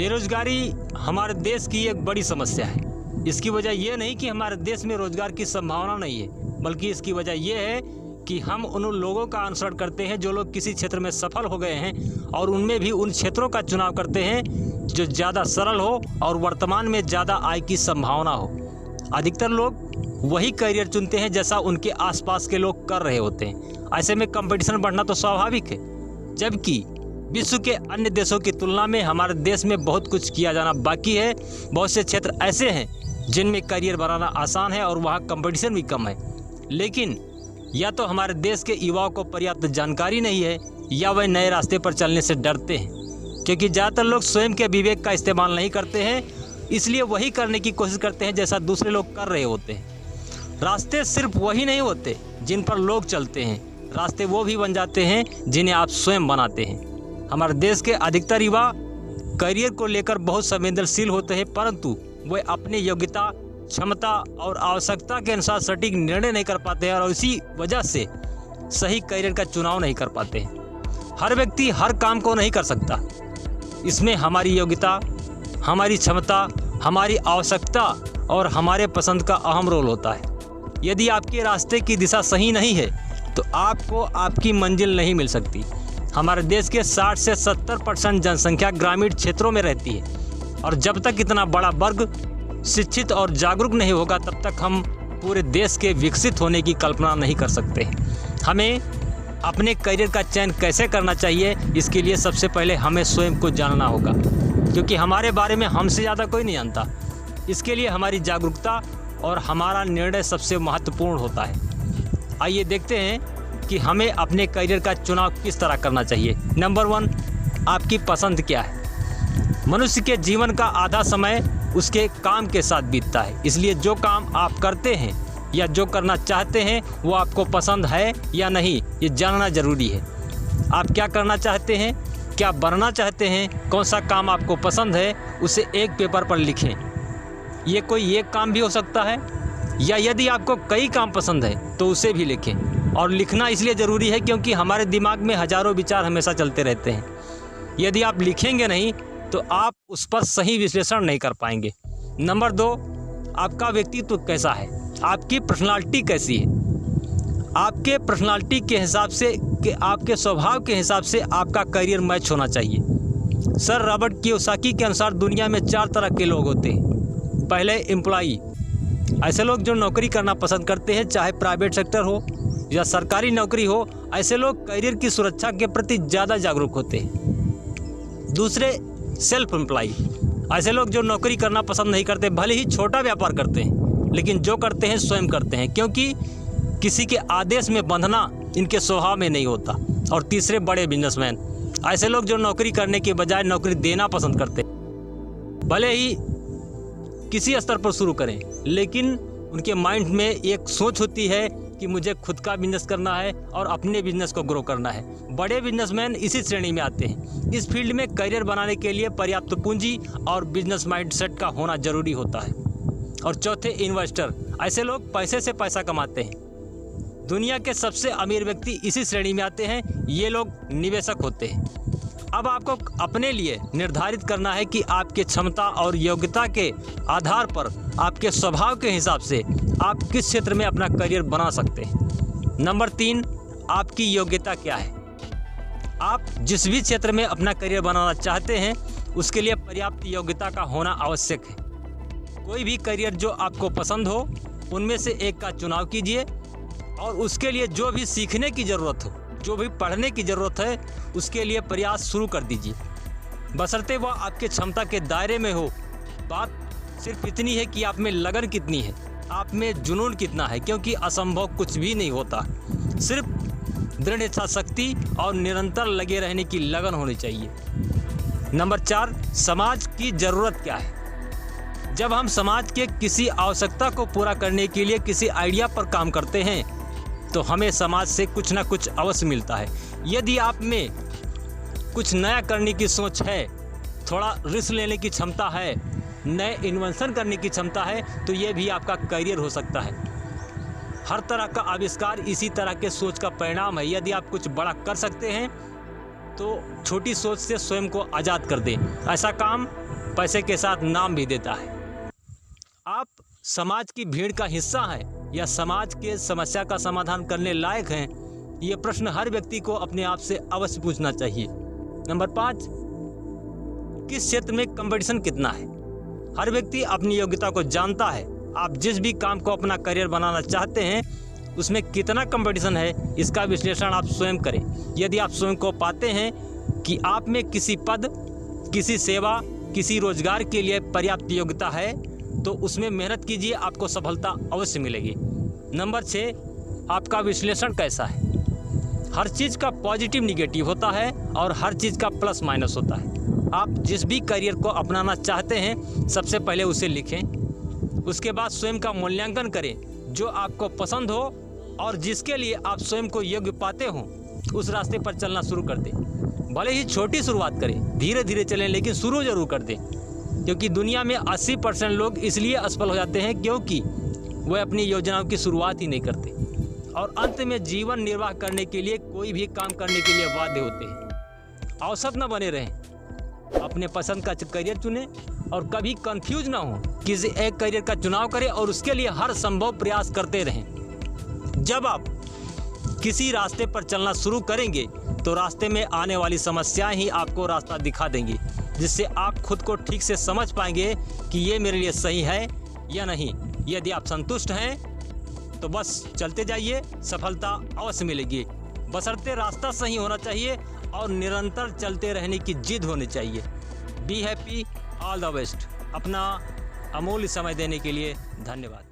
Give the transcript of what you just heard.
बेरोजगारी हमारे देश की एक बड़ी समस्या है। इसकी वजह यह नहीं कि हमारे देश में रोजगार की संभावना नहीं है, बल्कि इसकी वजह यह है कि हम उन लोगों का अनुसरण करते हैं जो लोग किसी क्षेत्र में सफल हो गए हैं, और उनमें भी उन क्षेत्रों का चुनाव करते हैं जो ज़्यादा सरल हो और वर्तमान में ज़्यादा आय की संभावना हो। अधिकतर लोग वही करियर चुनते हैं जैसा उनके आसपास के लोग कर रहे होते हैं। ऐसे में कंपटीशन बढ़ना तो स्वाभाविक है, जबकि विश्व के अन्य देशों की तुलना में हमारे देश में बहुत कुछ किया जाना बाकी है। बहुत से क्षेत्र ऐसे हैं जिनमें करियर बनाना आसान है और वहाँ कंपटीशन भी कम है, लेकिन या तो हमारे देश के युवाओं को पर्याप्त जानकारी नहीं है या वह नए रास्ते पर चलने से डरते हैं, क्योंकि ज़्यादातर लोग स्वयं के विवेक का इस्तेमाल नहीं करते हैं, इसलिए वही करने की कोशिश करते हैं जैसा दूसरे लोग कर रहे होते हैं। रास्ते सिर्फ वही नहीं होते जिन पर लोग चलते हैं, रास्ते वो भी बन जाते हैं जिन्हें आप स्वयं बनाते हैं। हमारे देश के अधिकतर युवा करियर को लेकर बहुत संवेदनशील होते हैं, परंतु वे अपनी योग्यता, क्षमता और आवश्यकता के अनुसार सटीक निर्णय नहीं कर पाते हैं, और इसी वजह से सही करियर का चुनाव नहीं कर पाते हैं। हर व्यक्ति हर काम को नहीं कर सकता, इसमें हमारी योग्यता, हमारी क्षमता, हमारी आवश्यकता और हमारे पसंद का अहम रोल होता है। यदि आपके रास्ते की दिशा सही नहीं है तो आपको आपकी मंजिल नहीं मिल सकती। हमारे देश के 60 से 70% जनसंख्या ग्रामीण क्षेत्रों में रहती है, और जब तक इतना बड़ा वर्ग शिक्षित और जागरूक नहीं होगा तब तक हम पूरे देश के विकसित होने की कल्पना नहीं कर सकते। हमें अपने करियर का चयन कैसे करना चाहिए, इसके लिए सबसे पहले हमें स्वयं को जानना होगा, क्योंकि हमारे बारे में हमसे ज़्यादा कोई नहीं जानता। इसके लिए हमारी जागरूकता और हमारा निर्णय सबसे महत्वपूर्ण होता है। आइए देखते हैं कि हमें अपने करियर का चुनाव किस तरह करना चाहिए। नंबर 1, आपकी पसंद क्या है। मनुष्य के जीवन का आधा समय उसके काम के साथ बीतता है, इसलिए जो काम आप करते हैं या जो करना चाहते हैं वो आपको पसंद है या नहीं, ये जानना ज़रूरी है। आप क्या करना चाहते हैं, क्या बनना चाहते हैं, कौन सा काम आपको पसंद है, उसे एक पेपर पर लिखें। ये कोई एक काम भी हो सकता है, या यदि आपको कई काम पसंद है तो उसे भी लिखें। और लिखना इसलिए ज़रूरी है क्योंकि हमारे दिमाग में हज़ारों विचार हमेशा चलते रहते हैं। यदि आप लिखेंगे नहीं तो आप उस पर सही विश्लेषण नहीं कर पाएंगे। नंबर 2, आपका व्यक्तित्व कैसा है, आपकी पर्सनालिटी कैसी है। आपके पर्सनालिटी के हिसाब से, कि आपके स्वभाव के हिसाब से आपका करियर मैच होना चाहिए। सर रॉबर्ट कियोसाकी के अनुसार दुनिया में 4 तरह के लोग होते हैं। पहले एम्प्लॉई, ऐसे लोग जो नौकरी करना पसंद करते हैं, चाहे प्राइवेट सेक्टर हो या सरकारी नौकरी हो। ऐसे लोग करियर की सुरक्षा के प्रति ज़्यादा जागरूक होते हैं। दूसरे सेल्फ एम्प्लॉई, ऐसे लोग जो नौकरी करना पसंद नहीं करते, भले ही छोटा व्यापार करते हैं, लेकिन जो करते हैं स्वयं करते हैं, क्योंकि किसी के आदेश में बंधना इनके स्वभाव में नहीं होता। और तीसरे बड़े बिजनेसमैन, ऐसे लोग जो नौकरी करने के बजाय नौकरी देना पसंद करते हैं, भले ही किसी स्तर पर शुरू करें, लेकिन उनके माइंड में एक सोच होती है कि मुझे खुद का बिजनेस करना है और अपने बिजनेस को ग्रो करना है। बड़े बिजनेसमैन इसी श्रेणी में आते हैं। इस फील्ड में करियर बनाने के लिए पर्याप्त पूंजी और बिजनेस माइंडसेट का होना जरूरी होता है। और चौथे, इन्वेस्टर, ऐसे लोग पैसे से पैसा कमाते हैं। दुनिया के सबसे अमीर व्यक्ति इसी श्रेणी में आते हैं, ये लोग निवेशक होते हैं। अब आपको अपने लिए निर्धारित करना है कि आपके क्षमता और योग्यता के आधार पर, आपके स्वभाव के हिसाब से आप किस क्षेत्र में अपना करियर बना सकते हैं। नंबर 3, आपकी योग्यता क्या है। आप जिस भी क्षेत्र में अपना करियर बनाना चाहते हैं उसके लिए पर्याप्त योग्यता का होना आवश्यक है। कोई भी करियर जो आपको पसंद हो उनमें से एक का चुनाव कीजिए, और उसके लिए जो भी सीखने की ज़रूरत हो, जो भी पढ़ने की ज़रूरत है, उसके लिए प्रयास शुरू कर दीजिए, बशर्ते वह आपके क्षमता के दायरे में हो। बात सिर्फ इतनी है कि आप में लगन कितनी है, आप में जुनून कितना है, क्योंकि असंभव कुछ भी नहीं होता। सिर्फ दृढ़ इच्छा शक्ति और निरंतर लगे रहने की लगन होनी चाहिए। नंबर 4, समाज की ज़रूरत क्या है। जब हम समाज के किसी आवश्यकता को पूरा करने के लिए किसी आइडिया पर काम करते हैं तो हमें समाज से कुछ ना कुछ अवश्य मिलता है। यदि आप में कुछ नया करने की सोच है, थोड़ा रिस्क लेने की क्षमता है, नए इन्वेंशन करने की क्षमता है, तो ये भी आपका करियर हो सकता है। हर तरह का आविष्कार इसी तरह के सोच का परिणाम है। यदि आप कुछ बड़ा कर सकते हैं तो छोटी सोच से स्वयं को आज़ाद कर दें। ऐसा काम पैसे के साथ नाम भी देता है। आप समाज की भीड़ का हिस्सा हैं या समाज के समस्या का समाधान करने लायक हैं, ये प्रश्न हर व्यक्ति को अपने आप से अवश्य पूछना चाहिए। नंबर 5, किस क्षेत्र में कंपटीशन कितना है? हर व्यक्ति अपनी योग्यता को जानता है। आप जिस भी काम को अपना करियर बनाना चाहते हैं उसमें कितना कंपटीशन है, इसका विश्लेषण आप स्वयं करें। यदि आप स्वयं को पाते हैं कि आप में किसी पद, किसी सेवा, किसी रोजगार के लिए पर्याप्त योग्यता है तो उसमें मेहनत कीजिए, आपको सफलता अवश्य मिलेगी। नंबर 6, आपका विश्लेषण कैसा है? हर चीज़ का पॉजिटिव निगेटिव होता है और हर चीज़ का प्लस माइनस होता है। आप जिस भी करियर को अपनाना चाहते हैं सबसे पहले उसे लिखें, उसके बाद स्वयं का मूल्यांकन करें। जो आपको पसंद हो और जिसके लिए आप स्वयं को योग्य पाते हो उस रास्ते पर चलना शुरू कर दें। भले ही छोटी शुरुआत करें, धीरे धीरे चलें, लेकिन शुरू जरूर कर दें। क्योंकि दुनिया में 80% लोग इसलिए असफल हो जाते हैं क्योंकि वह अपनी योजनाओं की शुरुआत ही नहीं करते और अंत में जीवन निर्वाह करने के लिए कोई भी काम करने के लिए बाध्य होते हैं। औसत न बने रहें, अपने पसंद का करियर चुनें और कभी कंफ्यूज ना हो। किसी एक करियर का चुनाव करें और उसके लिए हर संभव प्रयास करते रहें। जब आप किसी रास्ते पर चलना शुरू करेंगे तो रास्ते में आने वाली समस्याएं ही आपको रास्ता दिखा देंगी, जिससे आप खुद को ठीक से समझ पाएंगे कि ये मेरे लिए सही है या नहीं। यदि आप संतुष्ट हैं तो बस चलते जाइए, सफलता अवश्य मिलेगी। बशर्ते रास्ता सही होना चाहिए और निरंतर चलते रहने की जिद होनी चाहिए। Be happy, all the best. अपना अमूल्य समय देने के लिए धन्यवाद।